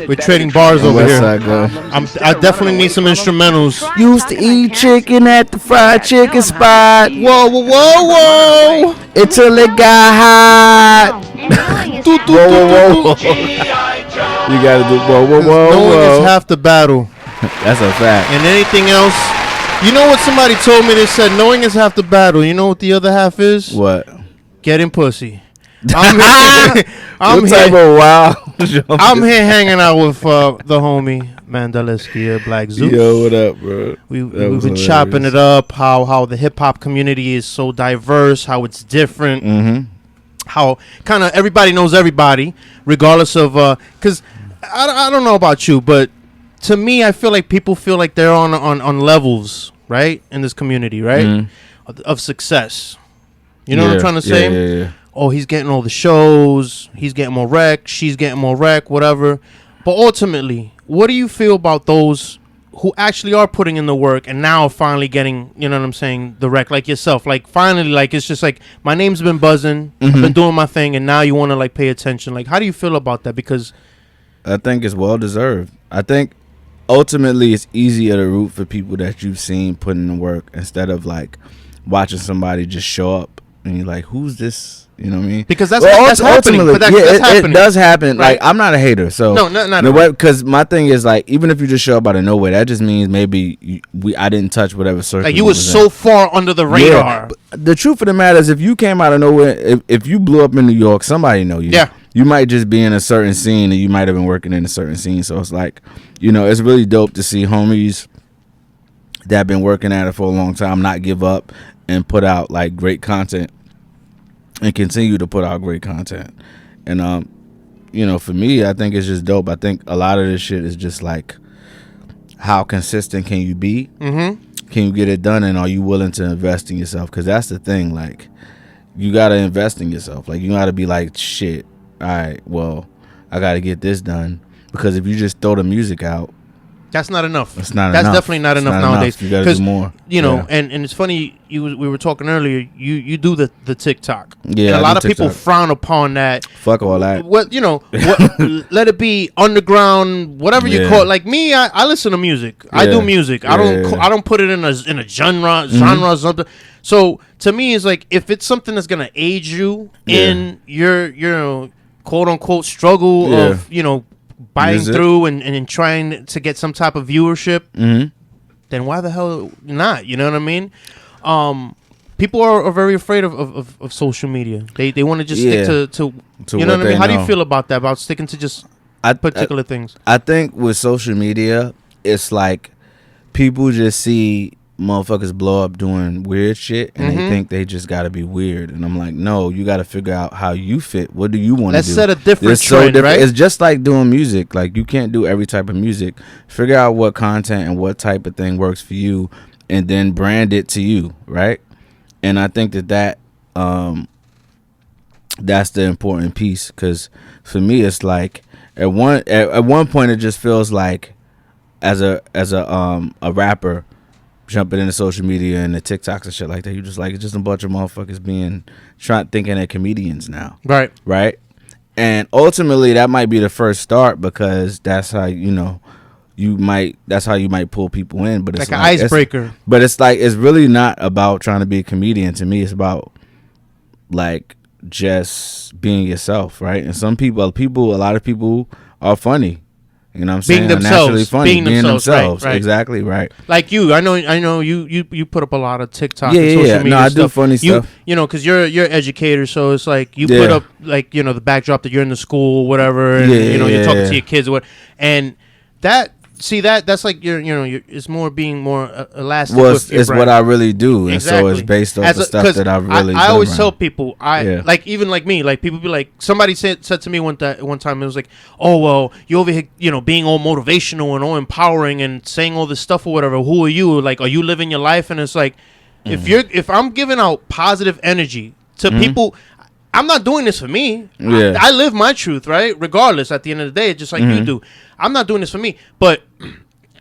We're trading bars over West here. Side Gun. I definitely need some instrumentals. Used to eat chicken at the fried chicken spot. Whoa, whoa, whoa, whoa! Until it got hot. Whoa, Whoa. You gotta do whoa. Knowing is half the battle. That's a fact. And anything else, you know what somebody told me? They said knowing is half the battle. You know what the other half is? What? Getting pussy. I'm here hanging out with the homie Mandela Eskia, Black Zeus. Yo, what up, bro? We've been chopping it up. How the hip hop community is so diverse. How it's different. Mm-hmm. How kind of everybody knows everybody, regardless of because I don't know about you, but to me, I feel like people feel like they're on levels, right, in this community, right, of success. You know what I'm trying to say? Yeah. Oh, he's getting all the shows. He's getting more rec. She's getting more rec, whatever. But ultimately, what do you feel about those who actually are putting in the work and now finally getting, you know what I'm saying, the rec, like yourself? Like, finally, like, it's just like, my name's been buzzing. I've been doing my thing, and now you want to, like, pay attention. Like, how do you feel about that? Because I think it's well-deserved. I think ultimately it's easier to root for people that you've seen put in the work instead of, like, watching somebody just show up and you're like, who's this? You know what I mean? Because that's happening. But that's happening. It does happen. Right? Like, I'm not a hater. So no, not because my thing is, like, even if you just show up out of nowhere, that just means maybe I didn't touch whatever circle. Like, you was so far under the radar. Yeah, the truth of the matter is, if you came out of nowhere, if you blew up in New York, somebody know you. Yeah. You might just be in a certain scene, and you might have been working in a certain scene. So it's like, you know, it's really dope to see homies that have been working at it for a long time not give up and put out, like, great content. And continue to put out great content. And, you know, for me, I think it's just dope. I think a lot of this shit is just like, how consistent can you be? Mm-hmm. Can you get it done? And are you willing to invest in yourself? Because that's the thing. Like, you got to invest in yourself. Like, you got to be like, shit, all right, well, I got to get this done. Because if you just throw the music out, that's not enough. That's not enough. That's definitely not enough nowadays. You gotta do more. You know, and it's funny. We were talking earlier. You do the TikTok. Yeah. And a lot of people frown upon that. Fuck all that. What let it be underground, whatever you call it. Like me, I listen to music. I do music. I don't put it in a genre or something. So to me, it's like, if it's something that's gonna aid you in your quote unquote struggle of biting through and trying to get some type of viewership, then why the hell not? You know what I mean? People are very afraid of social media. They want to just stick to you know what I mean? How do you feel about that? About sticking to just particular things? I think with social media, it's like people just see motherfuckers blow up doing weird shit and they think they just gotta be weird, and I'm like, no, you gotta figure out how you fit. What do you want to do? Let's set a different trend, right? It's just like doing music. Like, you can't do every type of music. Figure out what content and what type of thing works for you, and then brand it to you, right? And I think that that's the important piece, because for me, it's like at one point it just feels like as a rapper jumping into social media and the TikToks and shit like that, you just like, it's just a bunch of motherfuckers thinking they're comedians now. Right. And ultimately that might be the first start, because that's how you might pull people in, but it's like an icebreaker. But it's like, it's really not about trying to be a comedian. To me, it's about, like, just being yourself, right? And a lot of people are funny. You know what I'm saying? Being themselves. Naturally funny. Being themselves. Right. Exactly right. Like you. I know you put up a lot of TikTok and social media. No, I do funny stuff. You know, because you're an educator, so it's like you put up, like, the backdrop that you're in the school, whatever, and you're talking to your kids or what. And that's like it's more being more elastic. Well, it's what I really do, and so it's based off the stuff that I really. I always tell people, like, even like me, like, people be like, somebody said to me one time, it was like, oh well, you over here, being all motivational and all empowering and saying all this stuff or whatever. Who are you? Like, are you living your life? And it's like, if I'm giving out positive energy to people, I'm not doing this for me. I live my truth, right? Regardless, at the end of the day, just like you do. I'm not doing this for me. But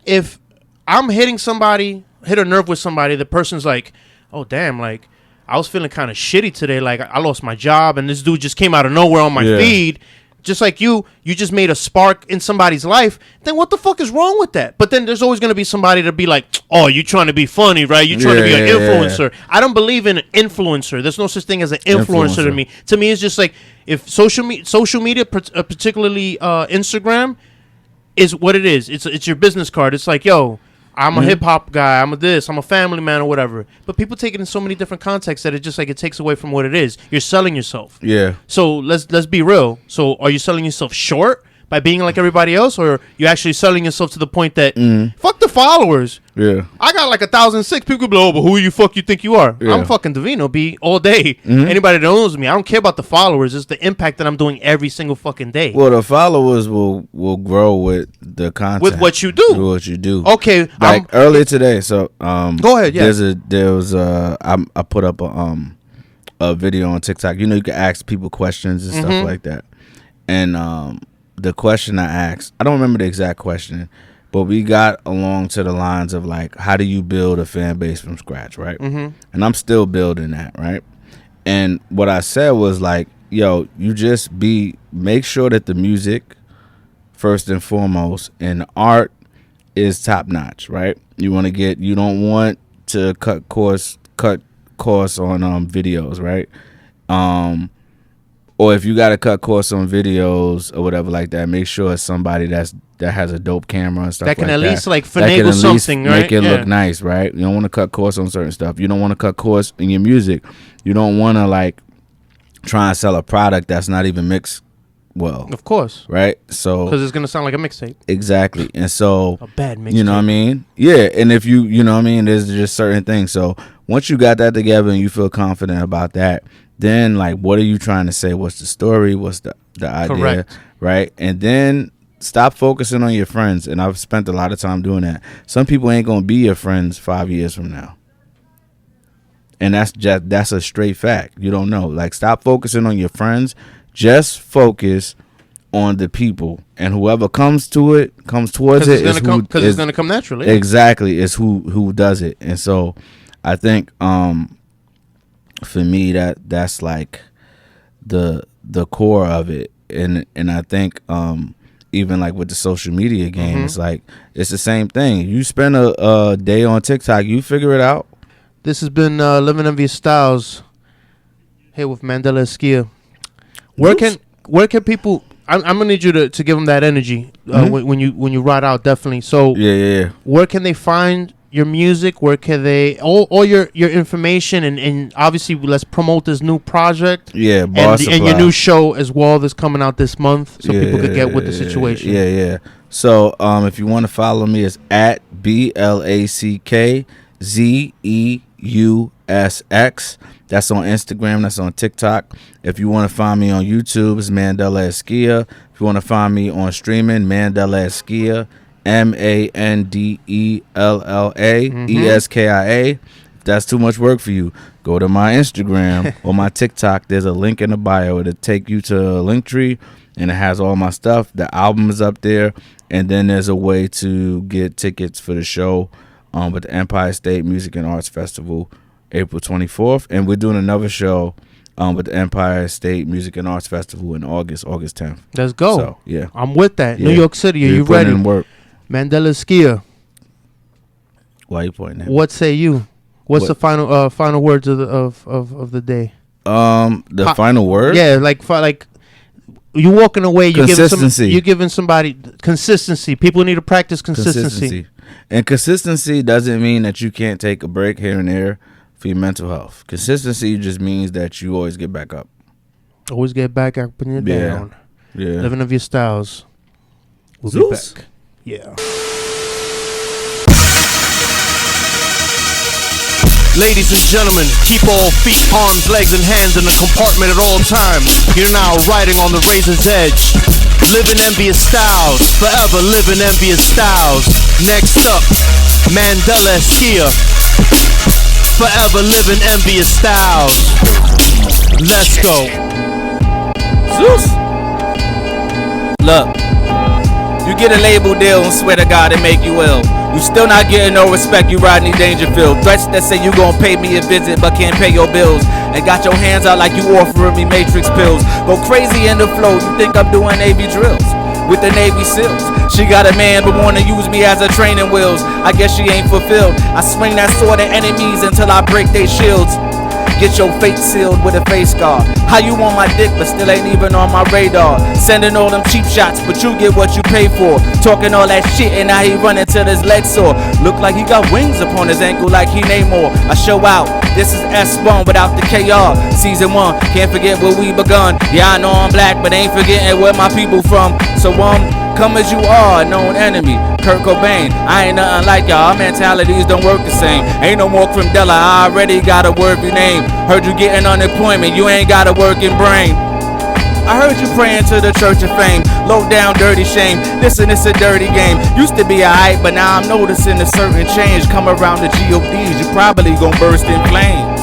if I'm hit a nerve with somebody, the person's like, oh, damn, like, I was feeling kind of shitty today. Like, I lost my job, and this dude just came out of nowhere on my feed. just like you just made a spark in somebody's life, then what the fuck is wrong with that? But then there's always going to be somebody to be like, oh, you trying to be funny, right? You trying to be an influencer. I don't believe in an influencer. There's no such thing as an influencer to me. To me, it's just like, if social media, particularly Instagram, is what it is. It's your business card. It's like, yo, I'm a hip hop guy. I'm a family man or whatever. But people take it in so many different contexts that it just like it takes away from what it is. You're selling yourself. Yeah. So let's be real. So are you selling yourself short by being like everybody else, or you actually selling yourself to the point that fuck the followers? Yeah. I got like 1,006 people be like, oh, but who you think you are? Yeah. I'm fucking DIVINO B all day. Anybody that knows me, I don't care about the followers. It's the impact that I'm doing every single fucking day. Well, the followers will grow with the content, with what you do. With what you do. Okay. Like earlier today, so go ahead. Yeah. I put up a video on TikTok. You know, you can ask people questions and stuff like that. And the question I asked, I don't remember the exact question, but we got along to the lines of like, how do you build a fan base from scratch, right? And I'm still building that, right? And what I said was like, yo, you just make sure that the music, first and foremost, and the art is top notch, right? You don't want to cut costs on videos, right? Or if you got to cut costs on videos or whatever like that, make sure it's somebody that has a dope camera and stuff like that. That can at least like finagle something, right? Make it look nice, right? You don't want to cut costs on certain stuff. You don't want to cut costs in your music. You don't want to like try and sell a product that's not even mixed well. Of course. Right? So because it's going to sound like a mixtape. Exactly. And so a bad mixtape. You know what I mean? Yeah. And if you know what I mean, there's just certain things. So once you got that together and you feel confident about that, then like, what are you trying to say? What's the story? What's the idea? Correct. Right? And then stop focusing on your friends. And I've spent a lot of time doing that. Some people ain't going to be your friends 5 years from now. And that's a straight fact. You don't know. Like, stop focusing on your friends. Just focus on the people. And whoever comes towards it because it's going to come naturally. Exactly. It's who does it. And so I think for me that's like the core of it. And I think even like with the social media game, it's like it's the same thing. You spend a day on TikTok, you figure it out. This has been Living Envious Styles here with Mandela Eskia. Where can people? I'm gonna need you to give them that energy when you ride out, definitely. So yeah. Where can they find your music? Where can they all your information and obviously let's promote this new project. Yeah, and your new show as well that's coming out this month, so people could get with the situation. Yeah. So if you want to follow me, it's at BLACKZEUSX. That's on Instagram. That's on TikTok. If you want to find me on YouTube, it's Mandela Eskia. If you want to find me on streaming, Mandela Eskia, MANDELLA ESKIA. If that's too much work for you, go to my Instagram or my TikTok. There's a link in the bio. It'll take you to a Linktree, and it has all my stuff. The album is up there, and then there's a way to get tickets for the show with the Empire State Music and Arts Festival, April 24th, and we're doing another show with the Empire State Music and Arts Festival in August 10th. Let's go. So, yeah. I'm with that. Yeah. New York City, are you ready? Work. Mandela Eskia. Why are you pointing at me? What say you? What's the final words of the day? The final word? Yeah, like you walking away, you're consistency. giving somebody consistency. People need to practice consistency. And consistency doesn't mean that you can't take a break here and there for your mental health. Consistency just means that you always get back up. Always get back up when you're down. Yeah. Living Envious Styles. We'll be back. Yeah. Ladies and gentlemen, keep all feet, arms, legs, and hands in the compartment at all times. You're now riding on the razor's edge. Living Envious Styles, forever living Envious Styles. Next up, Mandela Eskia, forever living Envious Styles. Let's go. Zeus. Look, you get a label deal and swear to God it make you ill. You still not getting no respect, you Rodney Dangerfield. Threats that say you gon' pay me a visit but can't pay your bills. And got your hands out like you offering me Matrix pills. Go crazy in the flow, you think I'm doing Navy drills with the Navy SEALs. She got a man but wanna use me as a training wheels. I guess she ain't fulfilled. I swing that sword at enemies until I break their shields. Get your fate sealed with a face guard. How you on my dick but still ain't even on my radar? Sending all them cheap shots but you get what you pay for. Talking all that shit and now he running till his legs sore. Look like he got wings upon his ankle like he Namor. I show out, this is S1 without the KR. Season 1, can't forget where we begun. Yeah, I know I'm black but ain't forgetting where my people from. So come as you are, a known enemy. Kurt Cobain, I ain't nothing like y'all. Our mentalities don't work the same. Ain't no more Cremdella, I already got a worthy name. Heard you getting unemployment, you ain't got a working brain. I heard you praying to the Church of Fame. Low down, dirty shame. Listen, it's a dirty game. Used to be alright, but now I'm noticing a certain change. Come around the GODs, you probably gon' burst in flames.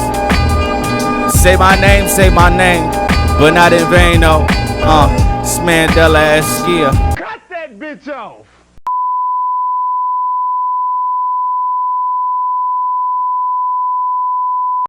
Say my name, but not in vain, no. It's Mandela Eskia. Cut that bitch off!